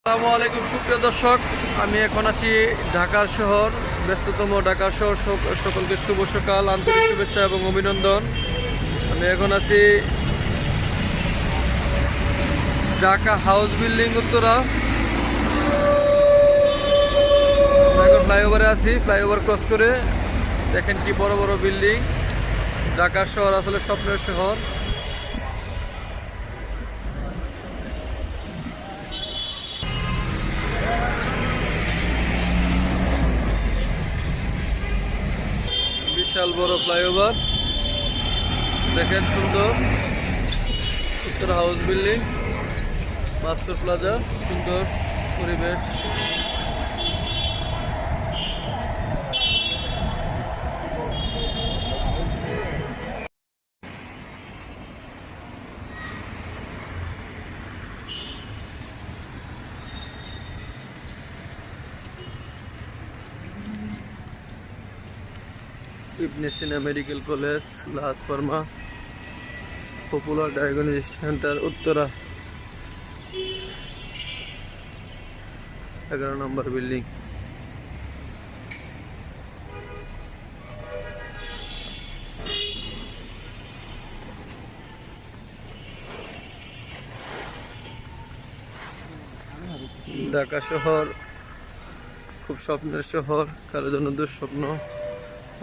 আসসালামু আলাইকুম সুপ্রিয় দর্শক, আমি এখন আছি ঢাকার শহর, ব্যস্ততম ঢাকার শহর। সকলকে শুভ সকাল, আন্তরিক শুভেচ্ছা এবং অভিনন্দন। আমি এখন আছি ঢাকা হাউস বিল্ডিং উত্তরা। এখন ফ্লাইওভারে আছি, ফ্লাইওভার ক্রস করে দেখেন কি বড় বড় বিল্ডিং। ঢাকার শহর আসলে স্বপ্নের শহর। বিশাল বড় ফ্লাইওভার, দেখেন সুন্দর Uttara house building, master plaza, সুন্দর পরিবেশ। Ibne Sina medical college, Lazz pharma, popular diagnostic centre Uttara, 11 number building. Dhaka শহর খুব স্বপ্নের শহর, কারোর জন্য দুঃস্বপ্ন,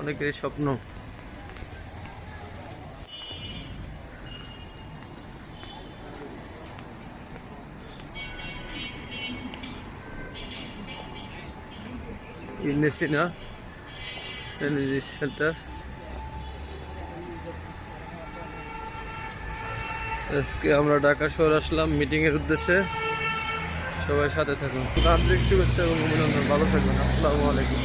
অনেকেরই স্বপ্ন। ইবনে সিনা সেন্টার। আজকে আমরা ঢাকা শহর আসলাম মিটিং এর উদ্দেশ্যে। সবাই সাথে থাকুন। আন্তরিক শুভেচ্ছা এবং অভিনন্দন। ভালো থাকবেন। আসসালামু আলাইকুম।